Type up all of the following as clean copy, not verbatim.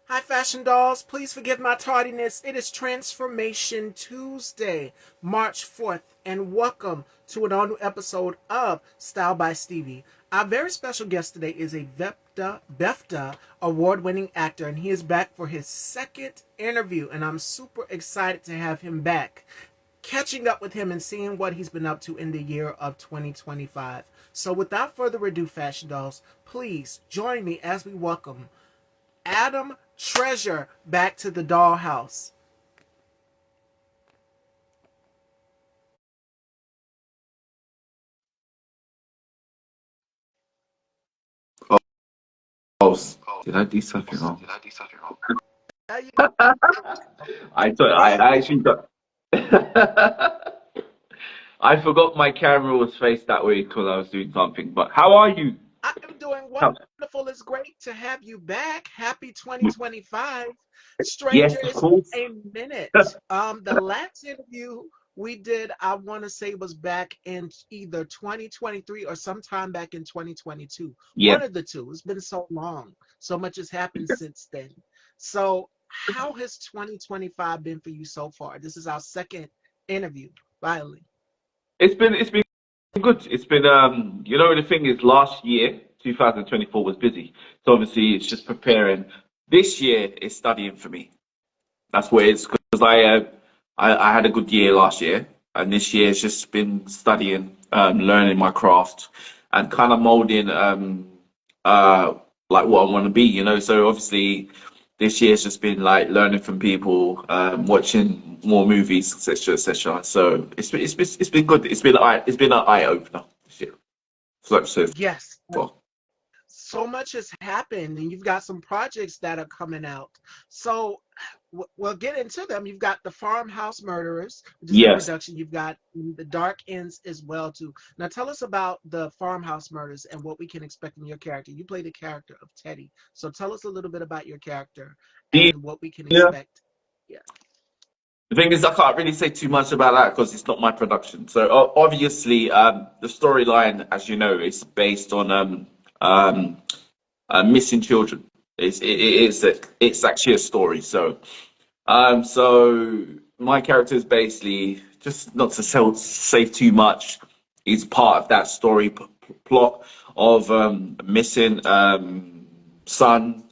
Hi, Fashion Dolls. Please forgive my tardiness. It is Transformation Tuesday, March 4th, and welcome to an all-new episode of Style by Stevie. Our very special guest today is a BEFFTA award-winning actor, and he is back for his second interview, and I'm super excited to have him back, catching up with him and seeing what he's been up to in the year of 2025. So without further ado, Fashion Dolls, please join me as we welcome Adam Treasure back to the dollhouse. Oh, did I do something wrong? There you I thought I actually got. I forgot my camera was faced that way because I was doing something. But how are you? I am doing How- wonderful. It's great to have you back. Happy 2025. Stranger, Yes, of it's been course. a minute. The last interview we did, I want to say, was back in either 2023 or sometime back in 2022. Yeah. One of the two. It's been so long. So much has happened since then. So, how has 2025 been for you so far? This is our second interview, finally. It's been good. It's been the thing is last year, 2024 was busy. So obviously it's just preparing. This year is studying for me. That's what it's because I had a good year last year, and this year has just been studying, learning my craft, and kind of molding uh like what I want to be. So obviously this year's just been like learning from people, watching more movies, etc., etc. So it's been good. It's been an eye opener this year. So Yes. far. So much has happened and you've got some projects that are coming out. So we'll get into them. You've got the Farmhouse Murderers, which is in Yes. production. You've got the Dark Ends as well too. Now tell us about the Farmhouse Murders and what we can expect from your character. You play the character of Teddy. So tell us a little bit about your character The, and what we can expect. Yeah. The thing is, I can't really say too much about that because it's not my production. So obviously, the storyline, as you know, is based on um, missing children. It's actually a story. So my character is basically just not to say too much. Is part of that story plot of missing son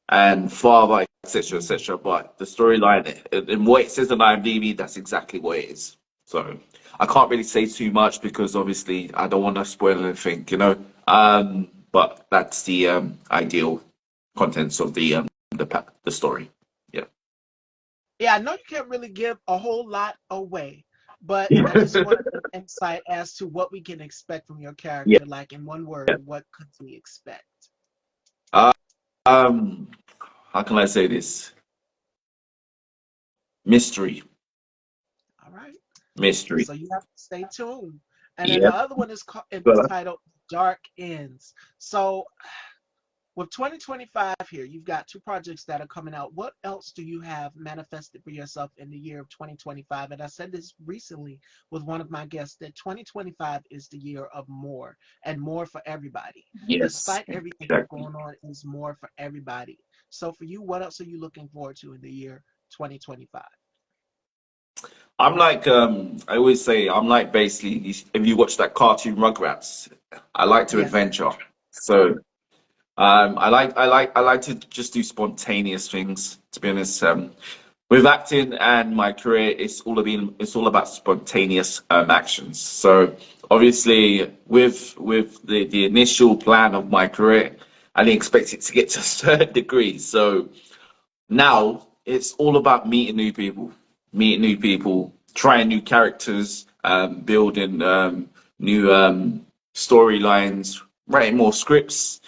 and father, etc., etc. But the storyline and what it says on IMDb, that's exactly what it is. So I can't really say too much because obviously I don't want to spoil anything. But that's the ideal contents of the story. Yeah. Yeah, I know you can't really give a whole lot away, but I just want an insight as to what we can expect from your Yeah. character. Like in one word, what could we expect? Uh, um, how can I say this? Mystery, All right. mystery. So you have to stay tuned. And then the Yeah. other one is Well, titled Dark Ends. So with 2025 here, you've got two projects that are coming out. What else do you have manifested for yourself in the year of 2025? And I said this recently with one of my guests that 2025 is the year of more and more for everybody. yes, Despite everything that's exactly. going on, is more for everybody. So for you, what else are you looking forward to in the year 2025? I'm like I always say I'm like basically if you watch that cartoon Rugrats, I like to Yes. adventure. So I like to just do spontaneous things. To be honest, with acting and my career, it's all about spontaneous actions. So obviously, with the initial plan of my career, I didn't expect it to get to a certain degree. So now it's all about meeting new people, trying new characters, building new storylines, writing more scripts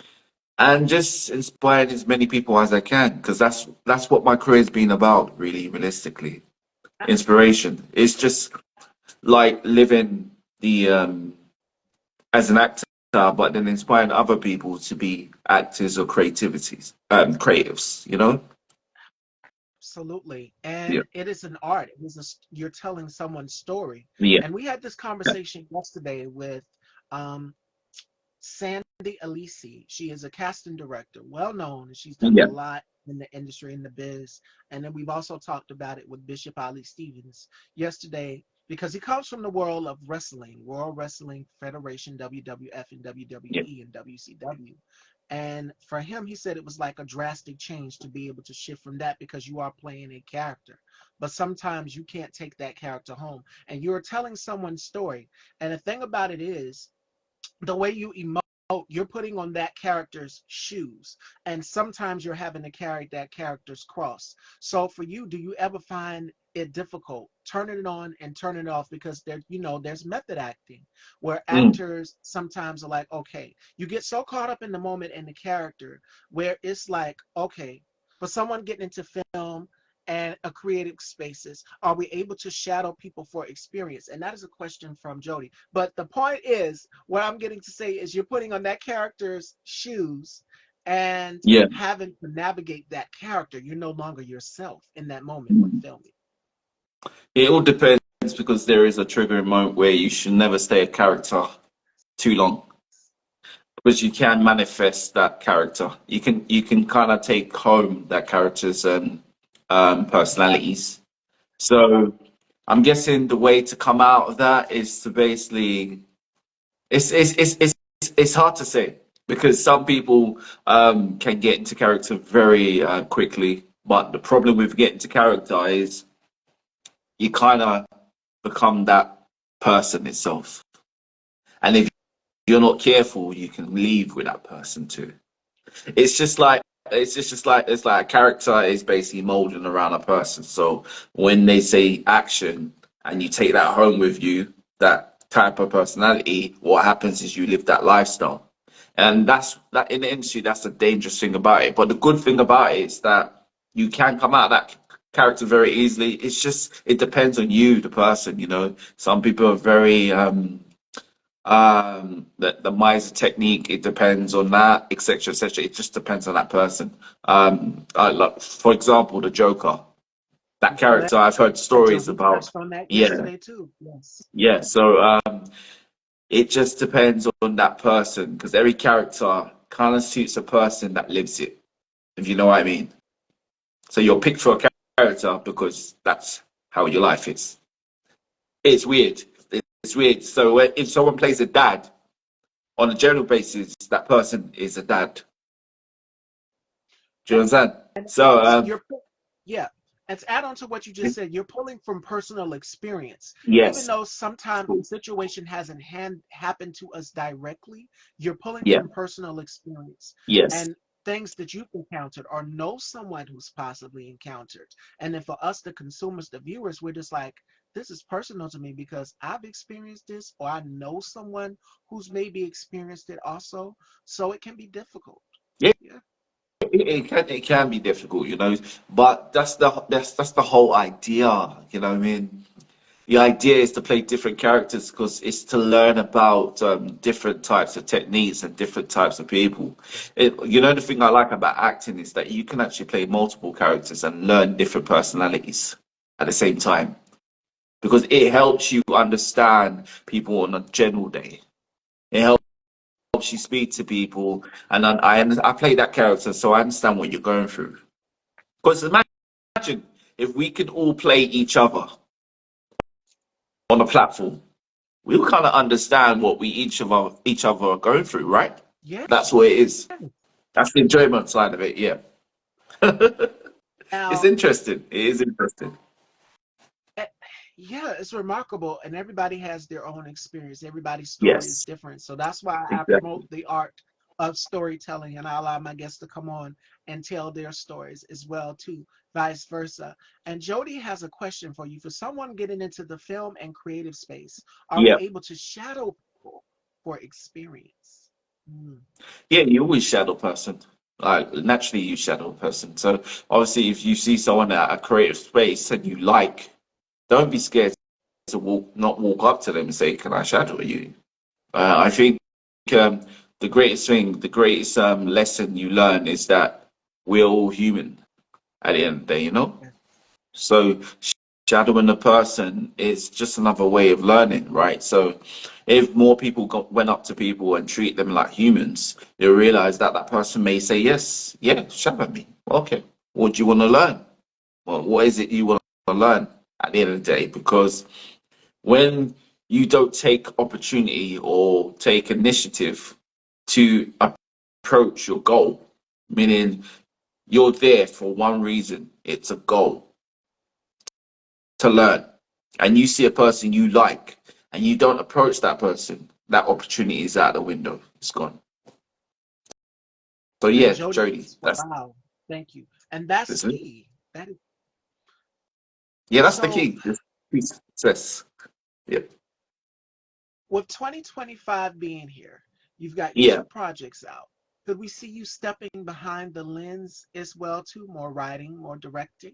and just inspired as many people as I can because that's what my career's been about, really, realistically. Inspiration. It's just like living the as an actor, but then inspiring other people to be actors or creatives. Absolutely. Yeah. And it is an art. You're telling someone's story. Yeah. And we had this conversation yesterday with um, Sandy Alisi. She is a casting director, well known, and she's done a Yeah. lot in the industry, in the biz. And then we've also talked about it with Bishop Ali Stevens yesterday, because he comes from the world of wrestling, World Wrestling Federation, WWF and Yeah. WWE and WCW. And for him, he said it was like a drastic change to be able to shift from that, because you are playing a character. But sometimes you can't take that character home, and you're telling someone's story. And the thing about it is, the way you emote, you're putting on that character's shoes. And sometimes you're having to carry that character's cross. So for you, do you ever find it difficult turning it on and turning it off? Because there's method acting where Mm. actors sometimes are like, okay, you get so caught up in the moment and the character, where it's like, okay, for someone getting into film and a creative spaces, are we able to shadow people for experience? And that is a question from Jody. But the point is, what I'm getting to say is, you're putting on that character's shoes and Yeah. having to navigate that character. You're no longer yourself in that moment when Mm. filming. It all depends because there is a triggering moment where you should never stay a character too long because you can manifest that character. You can kind of take home that character's personalities. So I'm guessing the way to come out of that is to basically it's hard to say because some people can get into character very quickly, but the problem with getting into character is you kind of become that person itself, and if you're not careful, you can leave with that person too. It's just like it's like a character is basically molding around a person. So when they say action and you take that home with you, that type of personality, what happens is you live that lifestyle. And that's that in the industry, that's the dangerous thing about it. But the good thing about it is that you can come out of that character very easily. It's just it depends on you, the person, you know. Some people are very the miser technique, it depends on that, etc., etc. It just depends on that person. Like for example, the Joker, that I'm glad character, I've heard Joe, stories we about. touched on that Yeah, yesterday too. Yes. yeah. So it just depends on that person because every character kind of suits a person that lives it, if you know what I mean. So you're picked for a character because that's how your life is. It's weird. It's weird. So if someone plays a dad, on a general basis, that person is a dad. Do you understand? And the thing So, is, yeah, and to add on to what you just said, you're pulling from personal experience. Even yes, though sometimes the situation hasn't happened to us directly, you're pulling yeah, from personal experience yes, and things that you've encountered or know someone who's possibly encountered. And then for us, the consumers, the viewers, we're just like, this is personal to me because I've experienced this, or I know someone who's maybe experienced it also. So it can be difficult. yeah. Yeah. It can be difficult, you know, but that's the whole idea, you know what I mean? The idea is to play different characters because it's to learn about different types of techniques and different types of people. You know, the thing I like about acting is that you can actually play multiple characters and learn different personalities at the same time because it helps you understand people on a general day. It helps you speak to people, and I play that character, so I understand what you're going through. Because imagine if we could all play each other on a platform, we'll kind of understand what we each other are going through, right? Yeah. That's what it is. That's the enjoyment side of it. Yeah, it's Now, interesting. It is interesting. eh, yeah, it's remarkable, and everybody has their own experience. Everybody's story is Yes, different. So that's why I promote exactly. the art of storytelling, and I allow my guests to come on and tell their stories as well, too, vice versa. And Jody has a question for you. For someone getting into the film and creative space, are we Yeah, able to shadow people for experience? Mm, yeah. You always shadow person. Like naturally, you shadow a person. So obviously, if you see someone at a creative space and you like, don't be scared to not walk up to them and say, "Can I shadow you?" I think um, the greatest lesson you learn is that we're all human at the end of the day, you know? yeah. So shadowing a person is just another way of learning, right? So if more people went up to people and treat them like humans, they'll realize that that person may say, yes, yeah, shadow me. Okay. What do you want to learn? Well, what is it you want to learn at the end of the day? Because when you don't take opportunity or take initiative to approach your goal, meaning you're there for one reason, it's a goal to learn, and you see a person you like and you don't approach that person, that opportunity is out the window. It's gone. So And yeah, Jody, Jody, wow, thank you. And that's that's it. key. That is Yeah, that's the so. key. This success. Yeah. With 2025 being here, you've got your Yeah. two projects out. Could we see you stepping behind the lens as well too? More writing, more directing?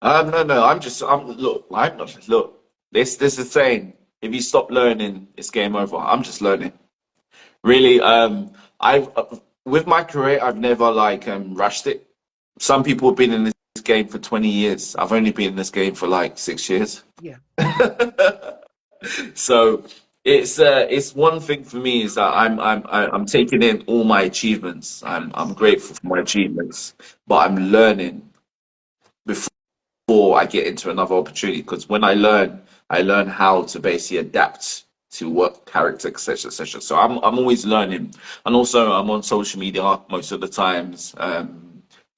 No, no. I'm not. Look. This is saying. If you stop learning, it's game over. I'm just learning. Really. I've with my career, I've never like rushed it. Some people have been in this game for 20 years. I've only been in this game for like 6 years. Yeah. So it's one thing for me is that I'm taking in all my achievements. I'm grateful for my achievements, but I'm learning before I get into another opportunity. Because when I learn how to basically adapt to what character, etc., etc. So I'm always learning, and also I'm on social media most of the times,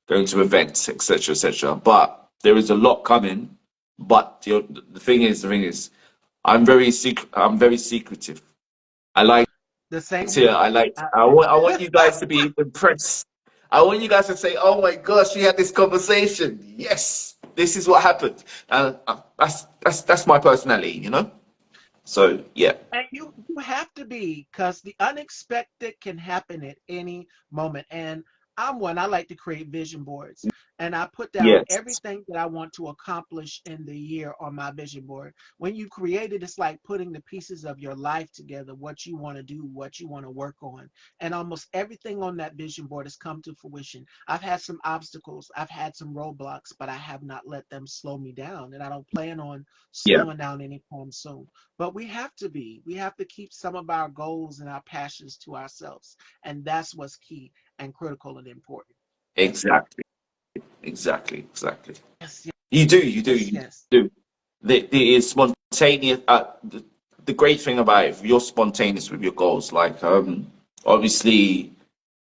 going to events, etc., etc. But there is a lot coming. But the thing is, I'm very secretive. I like The same to. here. I want you guys to be impressed. I want you guys to say, "Oh my gosh, we had this conversation. Yes, this is what happened." And that's my personality, you know. So yeah, And you have to be, because the unexpected can happen at any moment. And I'm one, I like to create vision boards. And I put down yes, everything that I want to accomplish in the year on my vision board. When you create it, it's like putting the pieces of your life together, what you want to do, what you want to work on. And almost everything on that vision board has come to fruition. I've had some obstacles, I've had some roadblocks, but I have not let them slow me down. And I don't plan on yeah, slowing down anytime soon. But we have to keep some of our goals and our passions to ourselves. And that's what's key and critical and important. exactly, exactly. Yes, yes, You yes. do. The is spontaneous. The great thing about it, if you're spontaneous with your goals, like obviously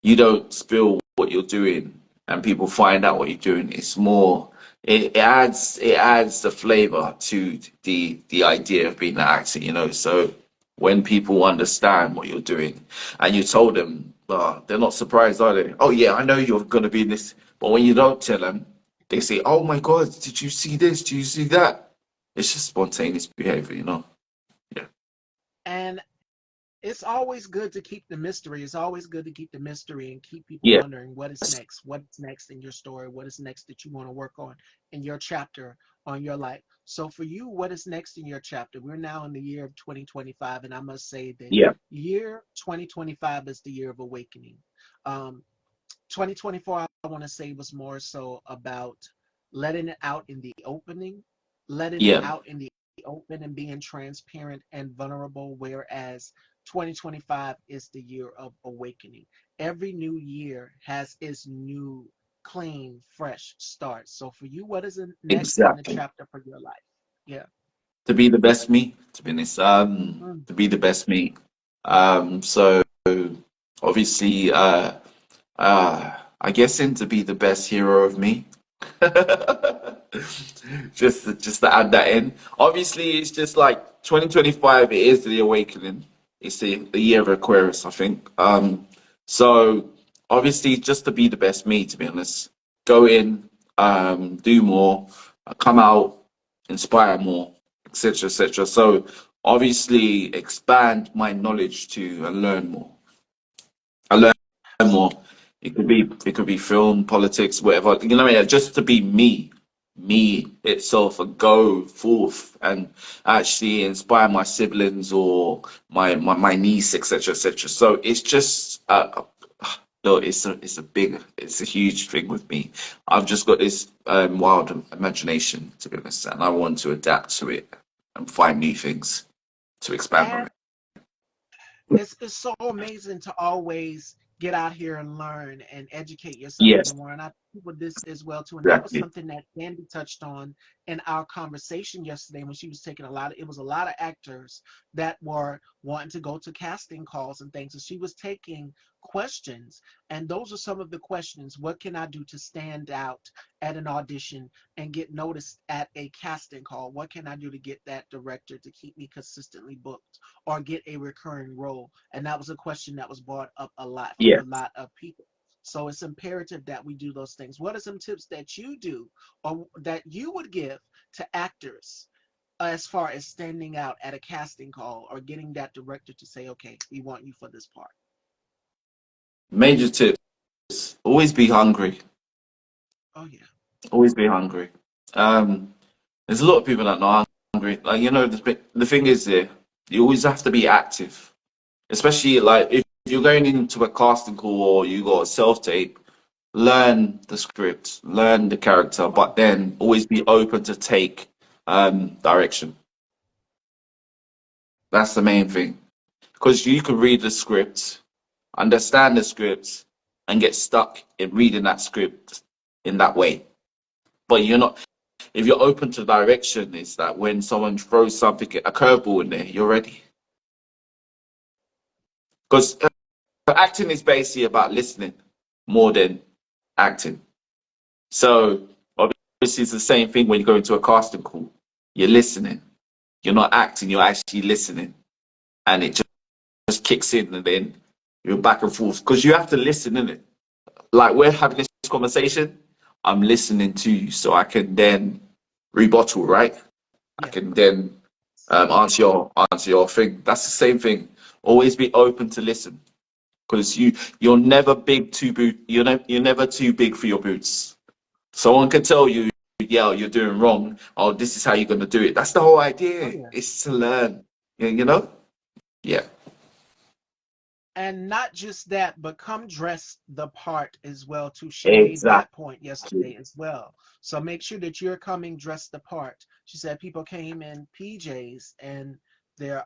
you don't spill what you're doing and people find out what you're doing. It's more it adds the flavor to the idea of being an actor, you know. So when people understand what you're doing and you told them, they're not surprised, are they? Oh yeah, I know you're gonna be in this, but when you don't tell them, they say, "Oh my God, did you see this? Did you see that?" It's just spontaneous behavior, you know. Yeah. And it's always good to keep the mystery. It's always good to keep the mystery and keep people Yeah. wondering what is next, what's next in your story, what is next that you want to work on in your chapter on your life. So for you, what is next in your chapter? We're now in the year of 2025, and I must say that Yeah. year 2025 is the year of awakening. Um, 2024, I want to say, was more so about letting it out in the opening, letting it Yeah. out in the open and being transparent and vulnerable, whereas 2025 is the year of awakening. Every new year has its new, clean, fresh start. So for you, what is the next in the Exactly. chapter for your life? Yeah. To be the best me, to be honest. Mm. To be the best me. So obviously, I guess in to be the best hero of me. Just to add that in. Obviously, it's just like 2025. It is the awakening. It's the year of Aquarius, I think. So obviously, just to be the best me, to be honest. Go in, do more, come out, inspire more, etc., etc. So obviously, expand my knowledge to and learn more. I learn more. It could be film, politics, whatever. You know what I mean? Just to be me itself, and go forth and actually inspire my siblings or my niece, etc., etc. So it's just look, it's a huge thing with me. I've just got this wild imagination, to be honest, and I want to adapt to it and find new things to expand on And it. it's so amazing to always get out here and learn and educate yourself Yes, even more. And I think with this as well too. And that was exactly. something that Candy touched on in our conversation yesterday when she was taking a lot of, it was a lot of actors that were wanting to go to casting calls and things. And she was taking questions. And those are some of the questions. What can I do to stand out at an audition and get noticed at a casting call? What can I do to get that director to keep me consistently booked or get a recurring role? And that was a question that was brought up a lot from a Yes. lot of people. So it's imperative that we do those things. What are some tips that you do or that you would give to actors as far as standing out at a casting call or getting that director to say, okay, we want you for this part? Major tips. Always be hungry. Oh, yeah. Always be hungry. Um, there's a lot of people that are not hungry. Like, the thing is there, you always have to be active. Especially like if you're going into a casting call or you got a self-tape, learn the script, learn the character, Oh, but then always be open to take direction. That's the main thing. Because you can read the script, understand the script, and get stuck in reading that script in that way. But you're not, if you're open to direction, it's that when someone throws something, a curveball in there, you're ready. Because acting is basically about listening more than acting. So obviously, it's the same thing when you go into a casting call. You're listening. You're not acting. You're actually listening, and it just kicks in, and then you're back and forth because you have to listen in it. Like we're having this conversation, I'm listening to you, so I can then rebuttal, right? I yeah. can then answer your thing. That's the same thing. Always be open to listen because you're never big too boot. You're never too big for your boots. Someone can tell you, yeah, you're doing wrong. Oh, this is how you're gonna do it. That's the whole Oh, idea. yeah. It's to learn. You know? Yeah. And not just that, but come dress the part as well too. She made Exactly. that point yesterday as well. So make sure that you're coming dressed the part. She said people came in PJs and their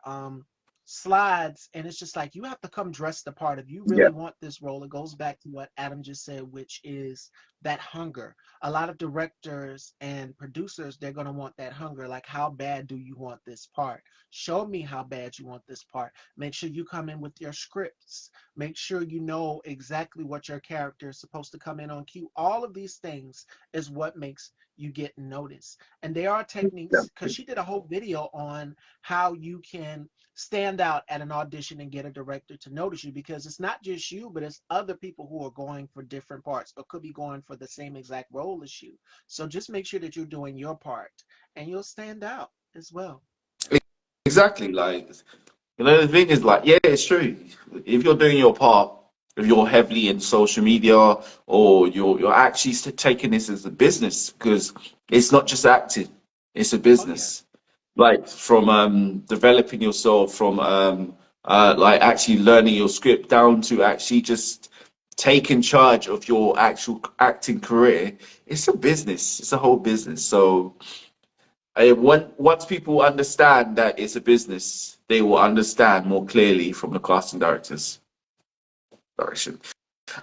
slides, and it's just like you have to come dressed the part if you Yeah. really want this role. It goes back to what Adam just said, which is that hunger. A lot of directors and producers, they're gonna want that hunger. Like, how bad do you want this part? Show me how bad you want this part. Make sure you come in with your scripts. Make sure you know exactly what your character is supposed to come in on cue. All of these things is what makes you get noticed. And there are techniques because she did a whole video on how you can stand out at an audition and get a director to notice you because it's not just you, but it's other people who are going for different parts or could be going for the same exact role as you. So just make sure that you're doing your part and you'll stand out as well. Exactly. Like the thing is like, yeah, it's true. If you're doing your part, if you're heavily in social media or you're actually taking this as a business because it's not just acting, it's a Oh, yeah. business. Like from developing yourself, from like actually learning your script down to actually just taking charge of your actual acting career. It's a business. It's a whole business. So once people understand that it's a business, they will understand more clearly from the casting director's direction.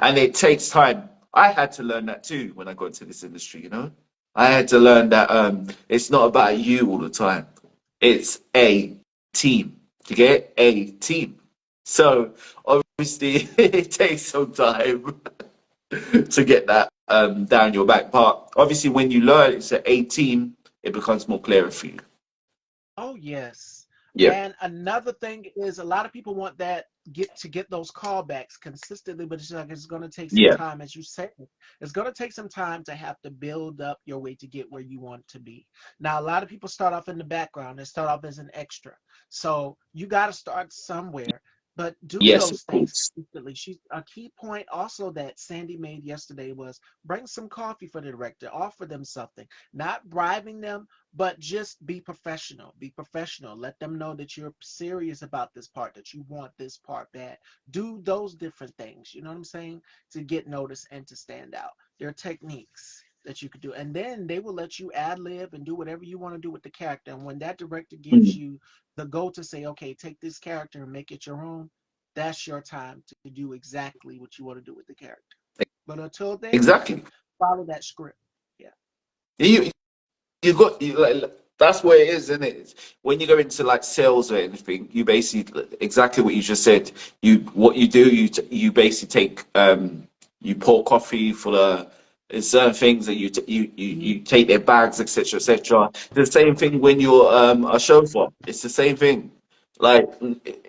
And it takes time. I had to learn that too when I got into this industry. I had to learn that it's not about you all the time. It's a team. You get a team. So obviously it takes some time to get that down your back part. Obviously when you learn it's an A team, it becomes more clearer for you. Oh, yes. Yeah. And another thing is a lot of people want that get those callbacks consistently, but it's like it's going to take some Yeah. time, as you said. It's going to take some time to have to build up your way to get where you want to be. Now, a lot of people start off in the background. They start off as an extra. So you got to start somewhere, but do Yes, those of things course. consistently. A key point also that Sandy made yesterday was bring some coffee for the director, offer them something, not bribing them, but just be professional. Be professional. Let them know that you're serious about this part, that you want this part bad. Do those different things, you know what I'm saying, to get noticed and to stand out. There are techniques that you could do, and then they will let you ad lib and do whatever you want to do with the character. And when that director gives Mm. you the go to say, okay, take this character and make it your own, that's your time to do exactly what you want to do with the character. But until then, Exactly. follow that script. Yeah. You you got you like that's where it is, isn't it? When you go into like sales or anything, you basically exactly what you just said. You what you do, you basically take you pour coffee for the there's certain things that you take their bags, etc., etc. The same thing when you're a chauffeur. It's the same thing. Like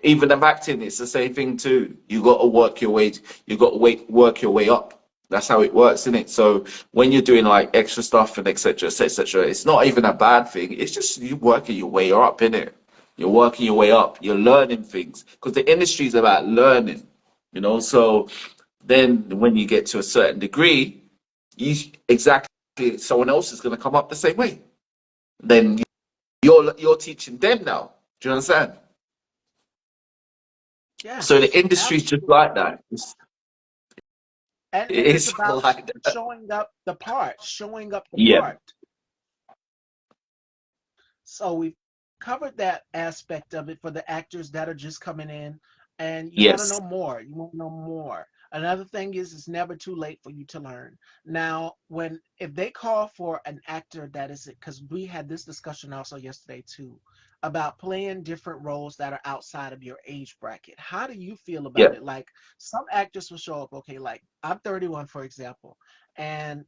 even of acting, it's the same thing too. You got to work your way. You got to work your way up. That's how it works, isn't it? So when you're doing like extra stuff and etc. etc. It's not even a bad thing. It's just you working your way up, innit? You're working your way up. You're learning things because the industry is about learning, you know. So then when you get to a certain degree, you exactly someone else is going to come up the same way. Then you're teaching them now. Do you understand? So the Yes, industry is just absolutely. like that. And it's It's about like that. showing up the part, showing up the Yeah. part. So we've covered that aspect of it for the actors that are just coming in, and you want to know Yes. more. You want to know more. Another thing is, it's never too late for you to learn. Now, when if they call for an actor that is, because we had this discussion also yesterday too, about playing different roles that are outside of your age bracket. How do you feel about Yeah. it? Like some actors will show up, okay, like I'm 31, for example, and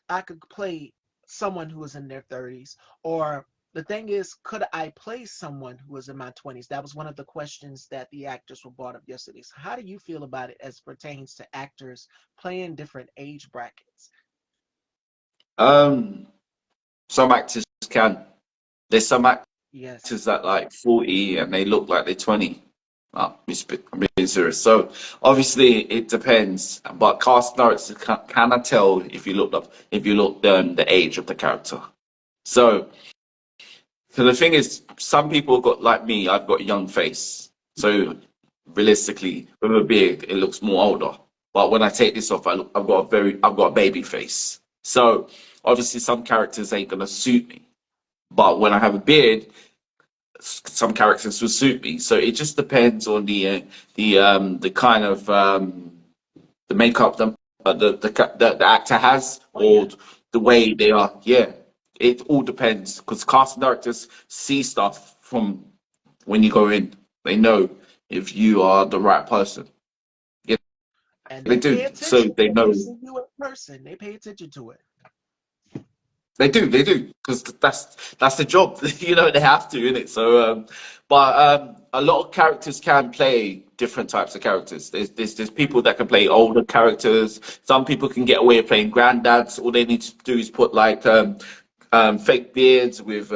I could play someone who is in their 30s. Or the thing is, could I play someone who was in my 20s? That was one of the questions that the actors were brought up yesterday. So how do you feel about it as pertains to actors playing different age brackets? Um, some actors can. There's some Yes. actors that like 40 and they look like they're 20. I'm being serious. So obviously it depends, but cast directors cannot tell if you look the age of the character. So so the thing is, some people got like me. I've got a young face, so realistically, with a beard, it looks more older. But when I take this off, I've got a baby face. So obviously, some characters ain't gonna suit me. But when I have a beard, some characters will suit me. So it just depends on the kind of the makeup the actor has Oh yeah. or the way they are. Yeah, it all depends because casting directors see stuff from when you go in. They know if you are the right person. Yeah, And they they do. pay So attention they when they know. see you in person. They pay attention to it. They do, because that's the job. You know, they have to, innit? So, but a lot of characters can play different types of characters. There's people that can play older characters. Some people can get away with playing granddads. All they need to do is put like fake beards with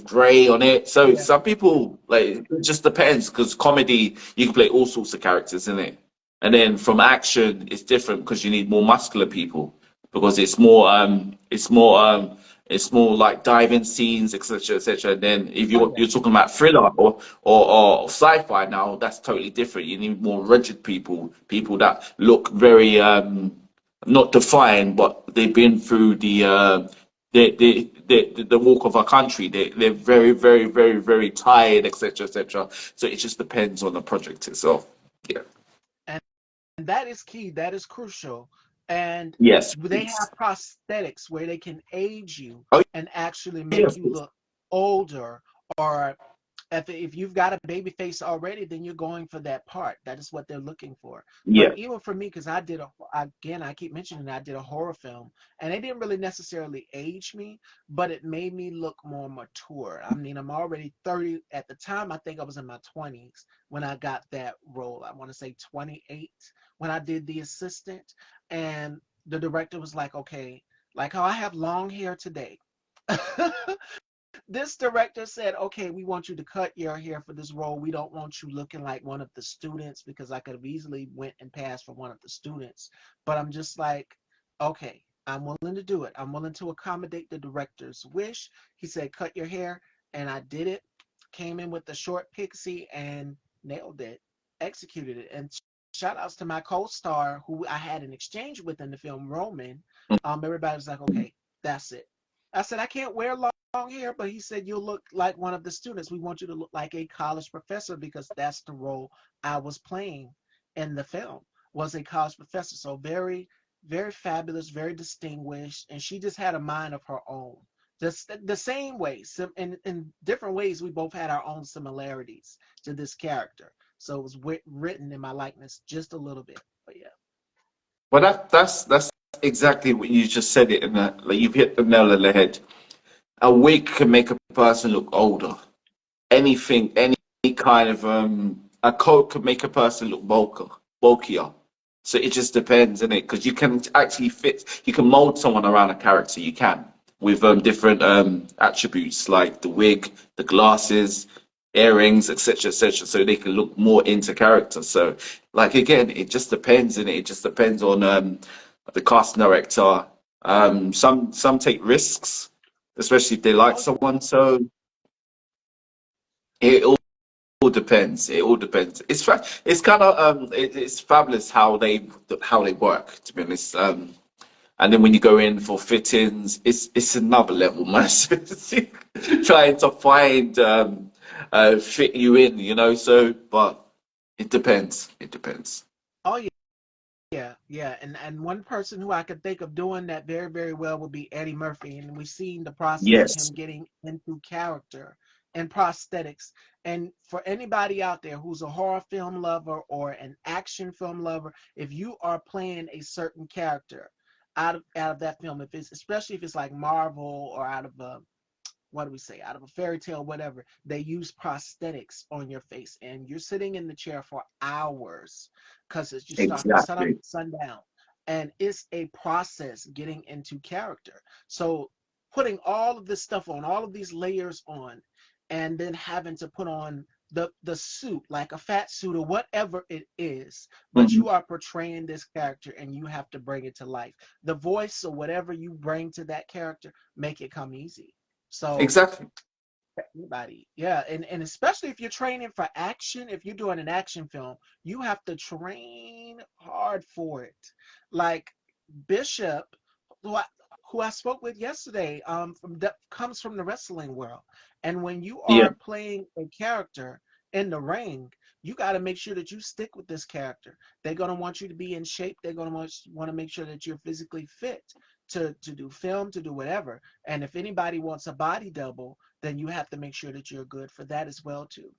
grey on it. So Yeah. some people like it just depends because comedy you can play all sorts of characters in it, and then from action it's different because you need more muscular people because it's more like diving scenes, etc., etc. And then if Oh you're yeah. talking about thriller or sci-fi now, that's totally different. You need more rigid people, people that look very not defined, but they've been through the walk of our country. They're very, very, very, very tired, etc., etc. So it just depends on the project itself. Yeah. And that is key. That is crucial. And Yes, they have please. prosthetics where they can age you Oh and actually yeah, make of you course. look older. Or if you've got a baby face already, then you're going for that part. That is what they're looking for. But Yeah. even for me, because I keep mentioning I did a horror film, and they didn't really necessarily age me, but it made me look more mature. I mean, I'm already 30 at the time. I think I was in my 20s when I got that role. I want to say 28 when I did the assistant, and the director was like, okay, like how I have long hair today. This director said, okay, we want you to cut your hair for this role. We don't want you looking like one of the students, because I could have easily went and passed for one of the students. But I'm just like, okay, I'm willing to do it. I'm willing to accommodate the director's wish. He said, cut your hair. And I did it. Came in with the short pixie and nailed it, executed it. And shout outs to my co-star who I had an exchange with in the film, Roman. Everybody was like, okay, that's it. I said, I can't wear long hair, but he said you'll look like one of the students. We want you to look like a college professor because that's the role I was playing in the film, was a college professor. So very, very fabulous, very distinguished, and she just had a mind of her own. Just the same way, in different ways, we both had our own similarities to this character. So it was written in my likeness just a little bit. But yeah. Well, that's exactly what you just said it, and like you've hit the nail on the head. A wig can make a person look older. Anything, any kind of a coat could make a person look bulkier. So it just depends, isn't it? Because you can actually you can mold someone around a character. You can with different attributes like the wig, the glasses, earrings, etc., etc. So they can look more into character. So, like again, it just depends, and it just depends on the cast director. Some take risks, especially if they like Oh yeah. someone. So it all depends. It all depends. It's kind of it's fabulous how they work. To be honest, and then when you go in for fittings, it's another level, man. Trying to find fit you in, you know. So, but it depends. It depends. Oh yeah. Yeah, yeah, and one person who I could think of doing that very, very well would be Eddie Murphy, and we've seen the process of Yes, him getting into character and prosthetics. And for anybody out there who's a horror film lover or an action film lover, if you are playing a certain character out of that film, if it's especially if it's like Marvel or out of a what do we say, out of a fairy tale, whatever, they use prosthetics on your face and you're sitting in the chair for hours because you start from sun up exactly. to sundown. And it's a process getting into character. So putting all of this stuff on, all of these layers on, and then having to put on the suit, like a fat suit or whatever it is, but Mhm. you are portraying this character and you have to bring it to life. The voice or whatever you bring to that character, make it come easy. So Exactly. anybody, yeah, and especially if you're training for action, if you're doing an action film, you have to train hard for it. Like Bishop, who I, who I spoke with yesterday, from that comes from the wrestling world, and when you Yeah. are playing a character in the ring, you got to make sure that you stick with this character. They're gonna want you to be in shape. They're gonna want to make sure that you're physically fit to do film, to do whatever. And if anybody wants a body double, then you have to make sure that you're good for that as well too.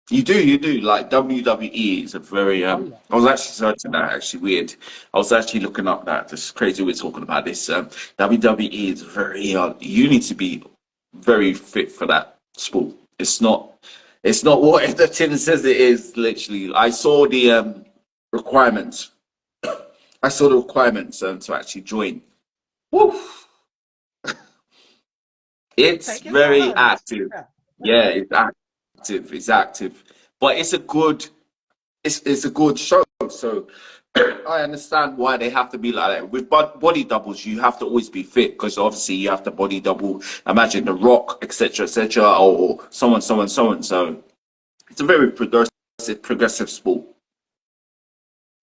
You do. Like WWE is a very Oh yeah. I was actually searching that actually weird. I was actually looking up that. This is crazy we're talking about this. WWE is very you need to be very fit for that sport. It's not what the tin says it is, literally. I saw the requirements. I saw the requirements to actually join. Woo! It's Take your very time. active. Yeah. Yeah. Yeah, it's active. It's active. But it's a good show. So I understand why they have to be like that. With body doubles, you have to always be fit because obviously you have to body double. Imagine The Rock, etc., or someone. So it's a very progressive sport.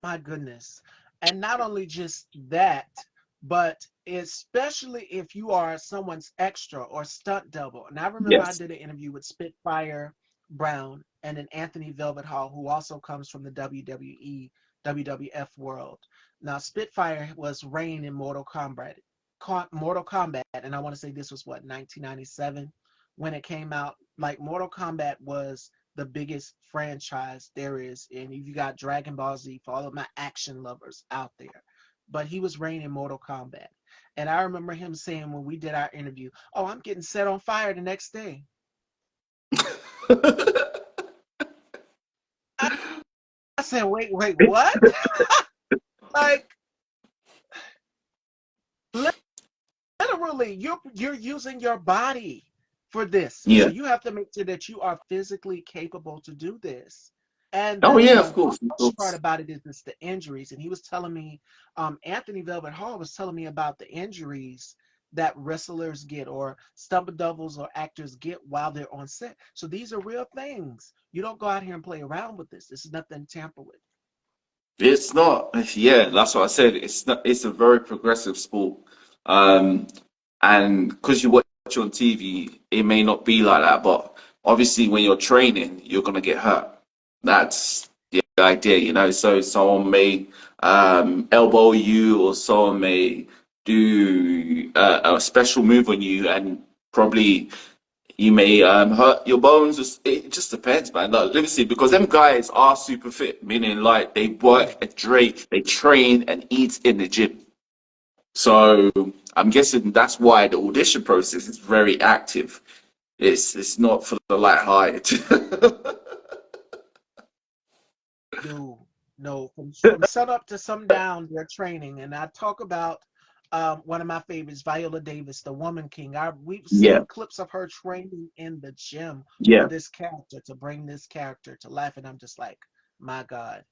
My goodness. And not only just that, but especially if you are someone's extra or stunt double. And I remember I Yes. did an interview with Spitfire Brown and then Anthony Velvet Hall, who also comes from the WWE, WWF world. Now, Spitfire was Rain in Mortal Kombat, and I want to say this was what, 1997 when it came out. Like Mortal Kombat was the biggest franchise there is. And you got Dragon Ball Z for all of my action lovers out there. But he was reigning Mortal Kombat. And I remember him saying when we did our interview, "Oh, I'm getting set on fire the next day." I said, wait, what? Like literally, you're using your body for this. So Yeah. you have to make sure that you are physically capable to do this. And Oh the yeah, of course, of unfortunate part course. about it is it's the injuries. And he was telling me, Anthony Velvet Hall was telling me about the injuries that wrestlers get or stumble doubles or actors get while they're on set. So these are real things. You don't go out here and play around with this. This is nothing to tamper with. It's not. Yeah, that's what I said. It's not. It's a very progressive sport. Um, and because you you on TV, it may not be like that, but obviously when you're training, you're gonna get hurt. That's the idea, you know. So someone may elbow you, or someone may do a special move on you, and probably you may hurt your bones. It just depends, man. Like, literally, because them guys are super fit, meaning like they work Yeah. at Drake, they train and eat in the gym. So I'm guessing that's why the audition process is very active. It's not for the light-hearted. No, no. From sun up to sundown, they're training, and I talk about one of my favorites, Viola Davis, the Woman King. We've Yeah, seen clips of her training in the gym for yeah, this character to bring this character to life, and I'm just like, my God,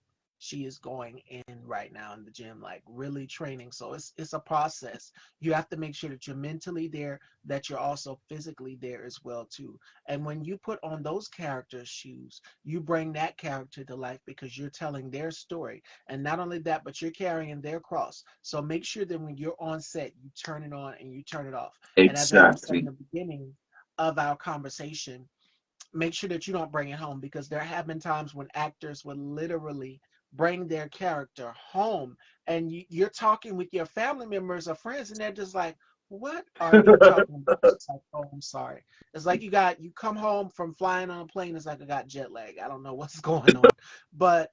she is going in right now in the gym, like really training. So it's a process. You have to make sure that you're mentally there, that you're also physically there as well too. And when you put on those characters' shoes, you bring that character to life because you're telling their story. And not only that, but you're carrying their cross. So make sure that when you're on set, you turn it on and you turn it off. And as Adam said in exactly. the beginning of our conversation, make sure that you don't bring it home, because there have been times when actors would literally bring their character home, and you're talking with your family members or friends and they're just like, what are you talking about? It's like, oh, I'm sorry. It's like you come home from flying on a plane. It's like, I got jet lag. I don't know what's going on. But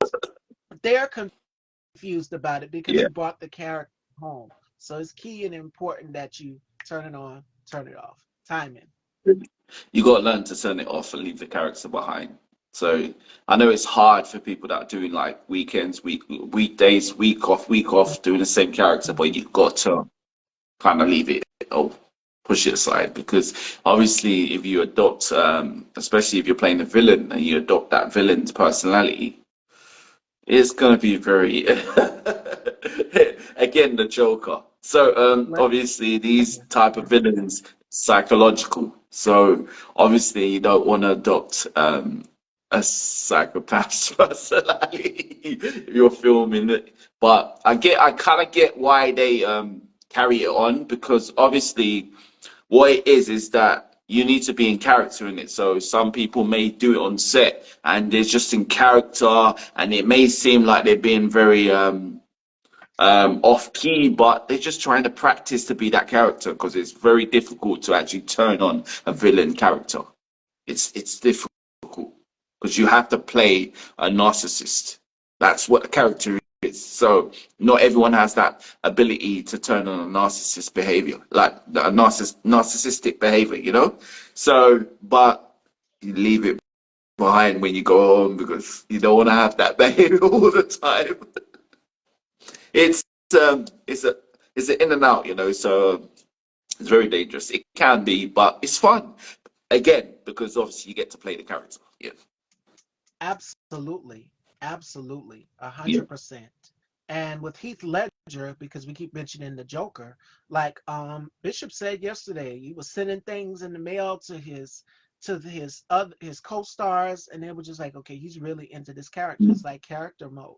they're confused about it because Yeah. you brought the character home. So it's key and important that you turn it on, turn it off. Timing. You got to learn to turn it off and leave the character behind. So I know it's hard for people that are doing like weekends, weekdays, week off, doing the same character, but you've got to kind of leave it or push it aside, because obviously if you adopt, especially if you're playing a villain and you adopt that villain's personality, it's going to be very, again, the Joker. So Let, obviously these yeah, type of villains, psychological. So obviously you don't want to adopt a psychopath's personality if you're filming it. But I kind of get why they carry it on, because obviously what it is that you need to be in character in it. So some people may do it on set and they're just in character, and it may seem like they're being very off key, but they're just trying to practice to be that character, because it's very difficult to actually turn on a villain character. It's difficult because you have to play a narcissist. That's what a character is. So not everyone has that ability to turn on a narcissist behavior, like a narcissistic behavior, you know? So, but you leave it behind when you go home, because you don't want to have that behavior all the time. It's it's a it's an in and out, you know, so it's very dangerous. It can be, but it's fun. Again, because obviously you get to play the character. Yeah. absolutely, absolutely, a Yeah. hundred percent. And with Heath Ledger, because we keep mentioning the Joker, like Bishop said yesterday, he was sending things in the mail to his co-stars, and they were just like, okay, he's really into this character. It's like character mode.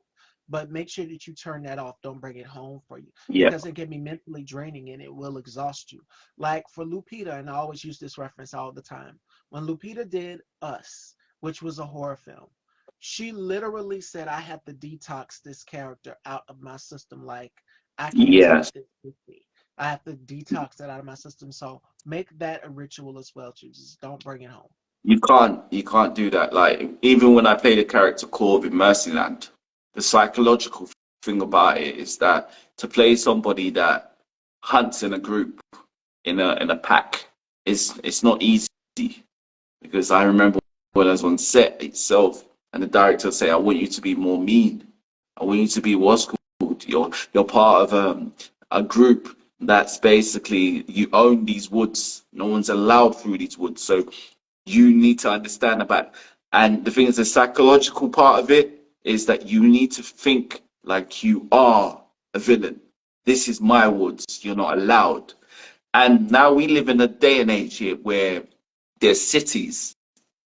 But make sure that you turn that off. Don't bring it home for you, Yeah. because it can be mentally draining and it will exhaust you. Like for Lupita, and I always use this reference all the time. When Lupita did Us, which was a horror film, she literally said, I have to detox this character out of my system. Like, I can't take Yes. this with me. I have to detox that out of my system. So make that a ritual as well, too. Just don't bring it home. You can't do that. Like even when I played a character called in Mercyland, the psychological thing about it is that to play somebody that hunts in a group, in a pack, is it's not easy, because I remember when I was on set itself and the director say, I want you to be more mean. I want you to be what's called, you're part of a group that's basically you own these woods. No one's allowed through these woods. So you need to understand about, and the thing is, the psychological part of it is that you need to think like you are a villain. This is my woods. You're not allowed. And now we live in a day and age here where there's cities.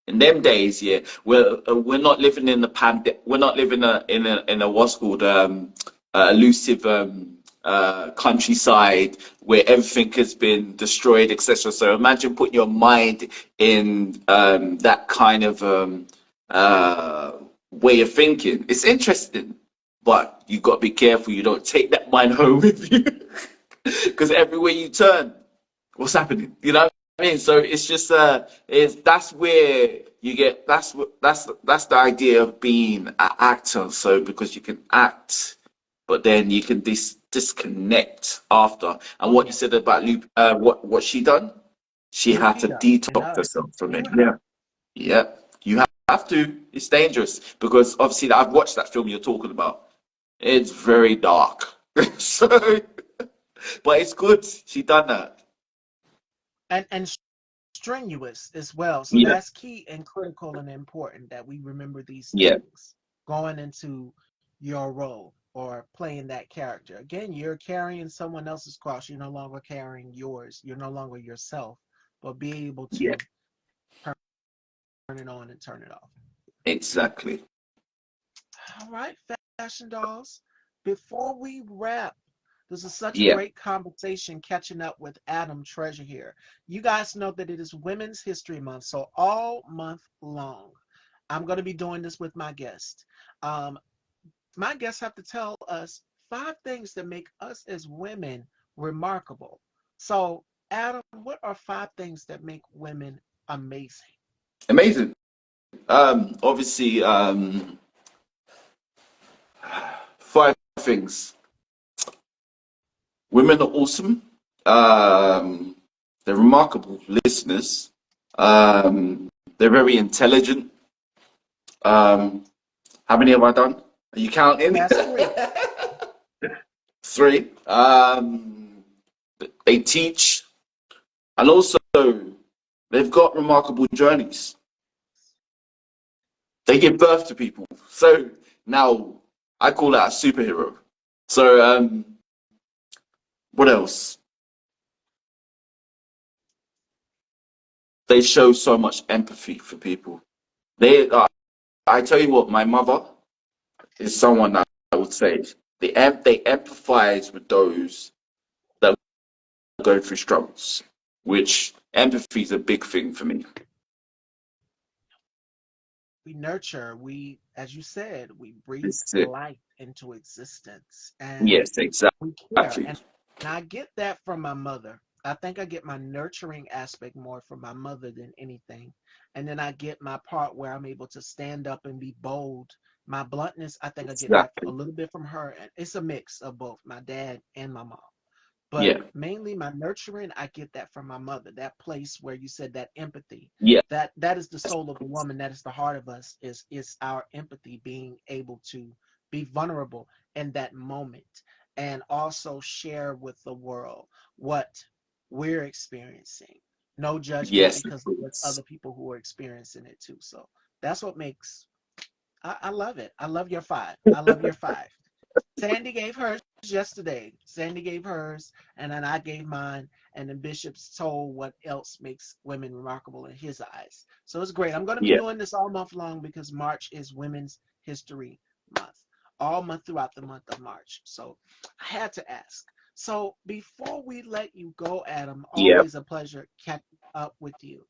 In them days, yeah, we're not living in the we're not living in a what's called elusive countryside where everything has been destroyed, etc. So imagine putting your mind in that kind of way of thinking. It's interesting, but you got to be careful you don't take that mind home with you, because everywhere you turn, what's happening? You know what I mean? So it's just it's that's where you get that's the idea of being an actor. So because you can act, but then you can disconnect after. And Oh what you yeah. said about what she done, she had to Lupita in detox us. herself from it. Yeah. Yeah, yeah. You have to. It's dangerous because obviously I've watched that film you're talking about. It's very dark. So, but it's good. She done that. And strenuous as well. So Yeah, that's key and critical and important that we remember these yeah, things going into your role or playing that character. Again, you're carrying someone else's cross. You're no longer carrying yours. You're no longer yourself, but be able yeah. to turn it on and turn it off. Exactly. All right, fashion dolls. Before we wrap, this is such a Yeah, great conversation catching up with Adam Treasure here. You guys know that it is Women's History Month, so all month long, I'm going to be doing this with my guests. Um, my guests have to tell us 5 things that make us as women remarkable. So, Adam, what are 5 things that make women amazing? amazing. Obviously, 5 things. Women are awesome. Um, they're remarkable listeners. They're very intelligent. How many have I done? Are you counting? That's 3. 3. They teach, and also they've got remarkable journeys. They give birth to people. So now I call that a superhero. So what else? They show so much empathy for people. They, I tell you what, my mother is someone that I would say they empathize with those that go through struggles, which empathy is a big thing for me. We nurture, we, as you said, we breathe This is it. life into existence and Yes, we care. exactly. And I get that from my mother. I think I get my nurturing aspect more from my mother than anything. And then I get my part where I'm able to stand up and be bold. My bluntness, I think I get that a Exactly. little bit from her. And it's a mix of both my dad and my mom. But Yeah. mainly my nurturing, I get that from my mother. That place where you said that empathy, Yeah. that is the soul of a woman. That is the heart of us. Is our empathy, being able to be vulnerable in that moment and also share with the world what we're experiencing. No judgment Yes, because of there's course. other people who are experiencing it too. So that's what makes I love it. I love your 5. I love your 5. Sandy gave hers yesterday. Sandy gave hers, and then I gave mine, and then Bishop's told what else makes women remarkable in his eyes. So it's great. I'm going to be Yeah. doing this all month long because March is Women's History Month, all month throughout the month of March. So I had to ask. So before we let you go, Adam, Yeah. always a pleasure catching up with you.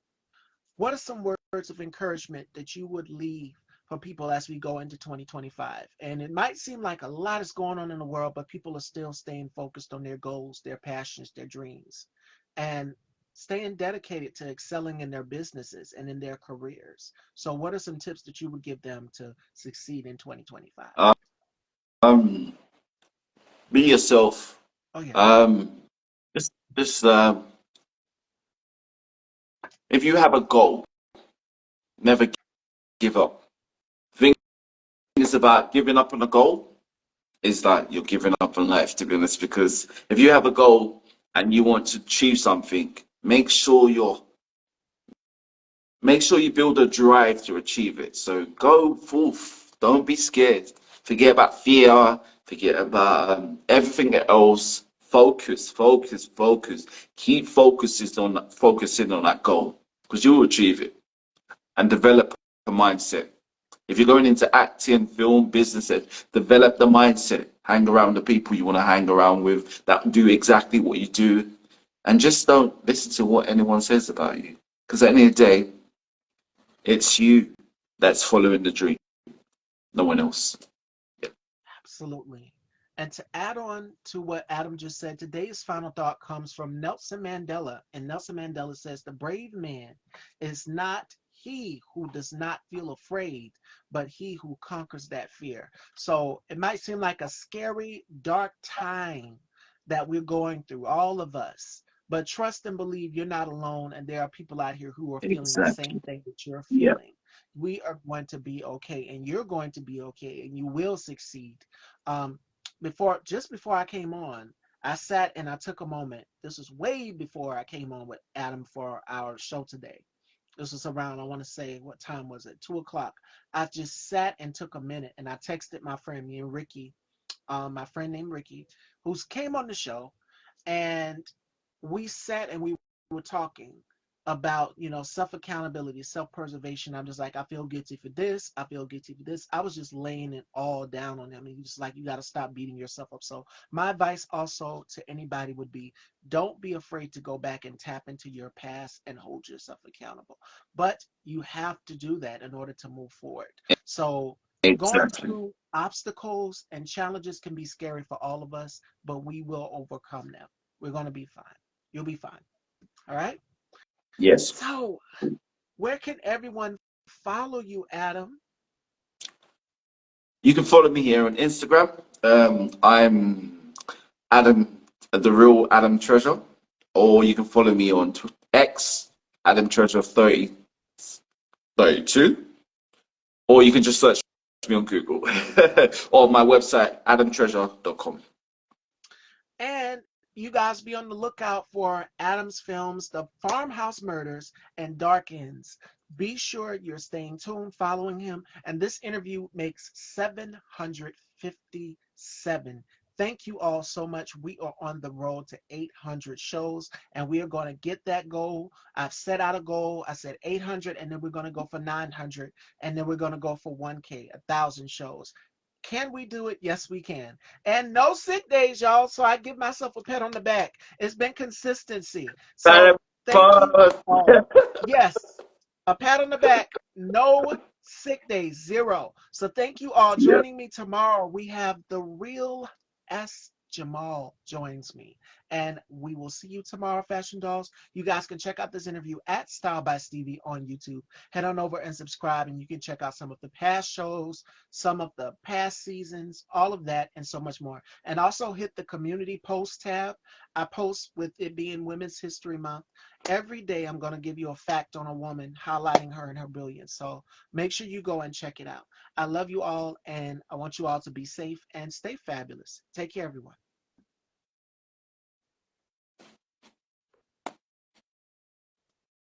What are some words of encouragement that you would leave for people as we go into 2025? And it might seem like a lot is going on in the world, but people are still staying focused on their goals, their passions, their dreams, and staying dedicated to excelling in their businesses and in their careers. So, what are some tips that you would give them to succeed in 2025? Um, be yourself. Oh, yeah. Um, just if you have a goal, never give up. The thing is about giving up on a goal is like you're giving up on life, to be honest. Because if you have a goal and you want to achieve something, make sure you build a drive to achieve it. So go forth. Don't be scared. Forget about fear. Forget about everything else. Focus, focus, focus. Keep focusing on that goal because you will achieve it and develop a mindset. If you're going into acting, film, business, develop the mindset. hang around the people you want to hang around with that do exactly what you do, and just don't listen to what anyone says about you. Because at the end of the day, it's you that's following the dream, no one else. Absolutely. And to add on to what Adam just said, today's final thought comes from Nelson Mandela. And Nelson Mandela says, the brave man is not he who does not feel afraid, but he who conquers that fear. So it might seem like a scary, dark time that we're going through, all of us. But trust and believe you're not alone, and there are people out here who are feeling the Exactly. same thing that you're Yeah. feeling. We are going to be okay, and you're going to be okay, and you will succeed. um, before I came on, I sat and I took a moment. This was way before I came on with Adam for our show today. This was around, I want to say, what time was it? 2 o'clock. I just sat and took a minute and I texted my friend, me and Ricky, my friend named Ricky, who came on the show, and we sat and we were talking about, self accountability, self preservation. I'm just like, I feel guilty for this, I feel guilty for this. I was just laying it all down on him, and he's just like, you got to stop beating yourself up. So my advice also to anybody would be, don't be afraid to go back and tap into your past and hold yourself accountable, but you have to do that in order to move forward. So going Exactly. through obstacles and challenges can be scary for all of us, but we will overcome them. We're going to be fine. You'll be fine. All right. Yes. So, where can everyone follow you, Adam? You can follow me here on Instagram. I'm Adam, the real Adam Treasure, or you can follow me on X, Adam Treasure 32, or you can just search me on Google or my website, adamtreasure.com. And you guys be on the lookout for Adam's films, The Farmhouse Murders and Dark Ends. Be sure you're staying tuned, following him. And this interview makes 757. Thank you all so much. We are on the road to 800 shows, and we are going to get that goal. I've set out a goal. I said 800, and then we're going to go for 900, and then we're going to go for 1K, 1,000 shows. Can we do it? Yes, we can. And no sick days, y'all. So I give myself a pat on the back. It's been consistency. So thank you all. Yes, a pat on the back. No sick days, zero. So thank you all. Yeah. Joining me tomorrow, we have the real S. Jamal joins me. And we will see you tomorrow, Fashion Dolls. You guys can check out this interview at Style by Stevie on YouTube. Head on over and subscribe, and you can check out some of the past shows, some of the past seasons, all of that, and so much more. And also hit the community post tab. I post with it being Women's History Month. Every day I'm going to give you a fact on a woman, highlighting her and her brilliance. So make sure you go and check it out. I love you all, and I want you all to be safe and stay fabulous. Take care, everyone.